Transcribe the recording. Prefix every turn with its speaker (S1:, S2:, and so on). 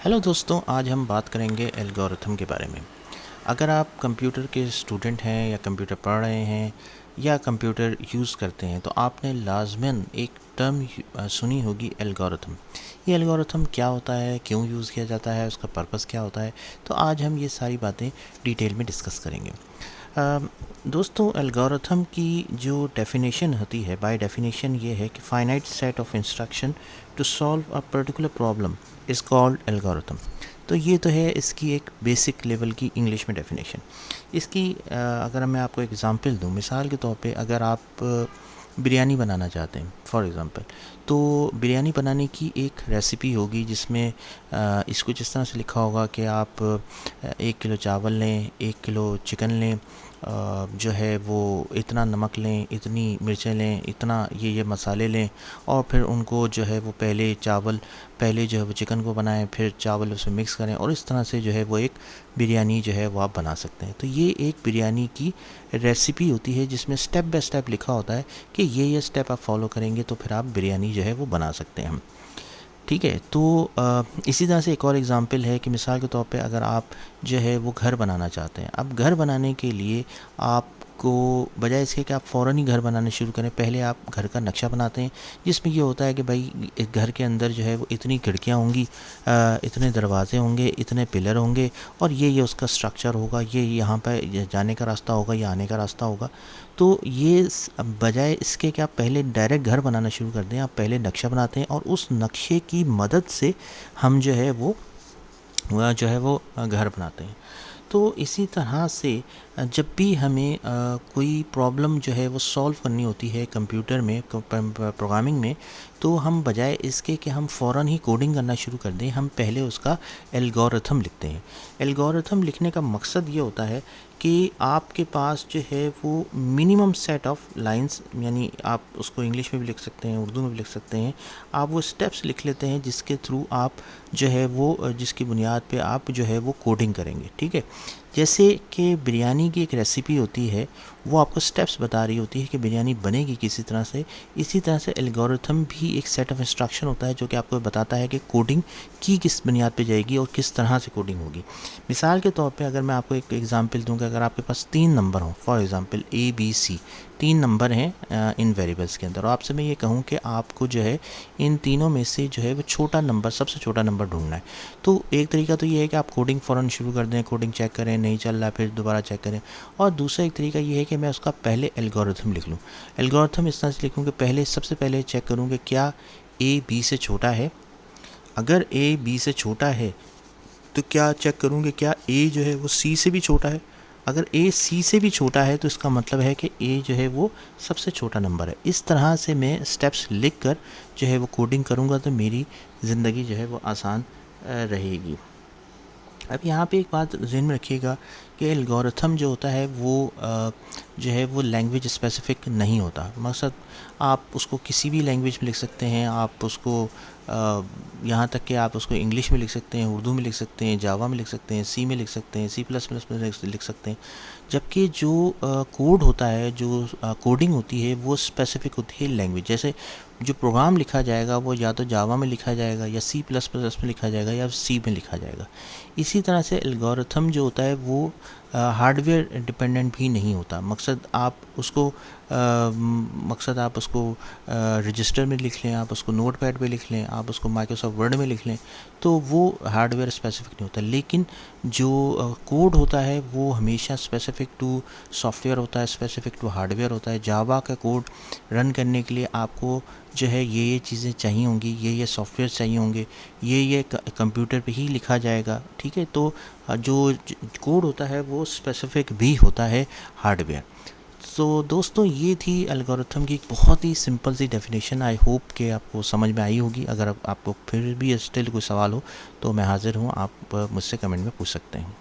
S1: Hello दोस्तों, आज हम बात करेंगे एल्गोरिथम के बारे में। अगर आप कंप्यूटर के स्टूडेंट हैं या कंप्यूटर पढ़ रहे हैं या कंप्यूटर यूज़ करते हैं तो आपने लाजमन एक टर्म सुनी होगी, एल्गोरिथम। ये एल्गोरिथम क्या होता है, क्यों यूज़ किया जाता है, उसका पर्पस क्या होता है, तो आज हम ये सारी बातें डिटेल में डिस्कस करेंगे। दोस्तों, एल्गोरिथम की जो डेफिनेशन होती है, बाय डेफिनेशन ये है कि finite set of instruction to solve a particular problem is called algorithm. तो ये तो है इसकी एक बेसिक लेवल की इंग्लिश में डेफिनेशन। इसकी अगर मैं आपको एग्ज़ाम्पल दूँ, मिसाल के तौर पे अगर आप बिरयानी बनाना चाहते हैं फॉर एग्ज़ाम्पल, तो बिरयानी बनाने की एक रेसिपी होगी जिसमें इसको जिस तरह से लिखा होगा कि आप 1 किलो चावल लें, 1 किलो चिकन लें, जो है वो इतना नमक लें, इतनी मिर्चें लें, इतना ये मसाले लें, और फिर उनको जो है वो पहले जो है वो चिकन को बनाएं, फिर चावल उसमें मिक्स करें, और इस तरह से जो है वो एक बिरयानी जो है वो आप बना सकते हैं। तो ये एक बिरयानी की रेसिपी होती है जिसमें स्टेप बाय स्टेप लिखा होता है कि ये स्टेप आप फॉलो करेंगे तो फिर आप बिरयानी जो है वो बना सकते हैं। ठीक है, तो इसी तरह से एक और एग्ज़ाम्पल है कि मिसाल के तौर पे अगर आप जो है वो घर बनाना चाहते हैं। अब घर बनाने के लिए आपको बजाय इसके कि आप फ़ौरन ही घर बनाना शुरू करें, पहले आप घर का नक्शा बनाते हैं जिसमें ये होता है कि भाई एक घर के अंदर जो है वो इतनी खिड़कियाँ होंगी, इतने दरवाजे होंगे, इतने पिलर होंगे, और ये उसका स्ट्रक्चर होगा, ये यहाँ पे जाने का रास्ता होगा, या आने का रास्ता होगा। तो ये बजाय इसके कि आप पहले डायरेक्ट घर बनाना शुरू कर दें, आप पहले नक्शा बनाते हैं और उस नक्शे की मदद से हम जो है वो घर बनाते हैं। तो इसी तरह से जब भी हमें कोई प्रॉब्लम जो है वो सॉल्व करनी होती है कंप्यूटर में, प्रोग्रामिंग में, तो हम बजाय इसके कि हम फ़ौरन ही कोडिंग करना शुरू कर दें, हम पहले उसका एल्गोरिथम लिखते हैं। एल्गोरिथम लिखने का मकसद ये होता है कि आपके पास जो है वो मिनिमम सेट ऑफ लाइंस, यानी आप उसको इंग्लिश में भी लिख सकते हैं, उर्दू में भी लिख सकते हैं, आप वो स्टेप्स लिख लेते हैं जिसके थ्रू आप जो है वो जिसकी बुनियाद पे आप जो है वो कोडिंग करेंगे। ठीक है, जैसे कि बिरयानी की एक रेसिपी होती है, वो आपको स्टेप्स बता रही होती है कि बिरयानी बनेगी किसी तरह से। इसी तरह से एल्गोरिथम भी एक सेट ऑफ इंस्ट्रक्शन होता है जो कि आपको बताता है कि कोडिंग की किस बुनियाद पे जाएगी और किस तरह से कोडिंग होगी। मिसाल के तौर पे अगर मैं आपको एक एग्जांपल दूं कि अगर आपके पास 3 नंबर हों, फॉर एग्जांपल ABC, 3 नंबर हैं इन वेरिएबल्स के अंदर, और आपसे मैं ये कहूँ कि आपको जो है इन तीनों में से जो है वो छोटा नंबर, सबसे छोटा नंबर ढूंढना है। तो एक तरीका तो ये है कि आप कोडिंग फ़ौरन शुरू कर दें, कोडिंग चेक करें, नहीं चल रहा फिर दोबारा चेक करें। और दूसरा एक तरीका ये है कि मैं उसका पहले एल्गोरिथम लिख लूँ। एल्गोरिथम इस तरह से लिखूँ कि सबसे पहले चेक करूँ कि क्या A B से छोटा है। अगर A B से छोटा है तो क्या चेक करूँगी क्या A जो है वो C से भी छोटा है। अगर A C से भी छोटा है तो इसका मतलब है कि A जो है वो सबसे छोटा नंबर है। इस तरह से मैं स्टेप्स लिख कर जो है वो कोडिंग करूँगा तो मेरी ज़िंदगी जो है वो आसान रहेगी। अब यहाँ पे एक बात ज़हन में रखिएगा कि एल्गोरिथम जो होता है वो जो है वो लैंग्वेज स्पेसिफ़िक नहीं होता। मकसद आप उसको किसी भी लैंग्वेज में लिख सकते हैं, आप उसको यहाँ तक कि आप उसको इंग्लिश में लिख सकते हैं, उर्दू में लिख सकते हैं, जावा में लिख सकते हैं, सी में लिख सकते हैं, C++ में लिख सकते हैं। जबकि जो कोड होता है, जो कोडिंग होती है, वो स्पेसिफ़िक होती है लैंग्वेज। जैसे जो प्रोग्राम लिखा जाएगा वो या तो जावा में लिखा जाएगा, या C++ में लिखा जाएगा, या सी में लिखा जाएगा। इसी तरह से एल्गोरिथम जो होता है वो हार्डवेयर डिपेंडेंट भी नहीं होता। मकसद आप उसको रजिस्टर में लिख लें, आप उसको नोटपैड पे लिख लें, आप उसको माइक्रोसॉफ्ट वर्ड में लिख लें, तो वो हार्डवेयर स्पेसिफिक नहीं होता। लेकिन जो कोड होता है वो हमेशा स्पेसिफिक टू सॉफ्टवेयर होता है, स्पेसिफिक टू हार्डवेयर होता है। जावा का कोड रन करने के लिए आपको जो है ये चीज़ें चाहिए होंगी, ये सॉफ्टवेयर चाहिए होंगे, ये कंप्यूटर पे ही लिखा जाएगा। ठीक है, तो जो कोड होता है वो स्पेसिफिक भी होता है हार्डवेयर। तो दोस्तों, ये थी एल्गोरिथम की एक बहुत ही सिंपल सी डेफिनेशन। आई होप कि आपको समझ में आई होगी। अगर आपको फिर भी स्टिल कोई सवाल हो तो मैं हाज़िर हूँ, आप मुझसे कमेंट में पूछ सकते हैं।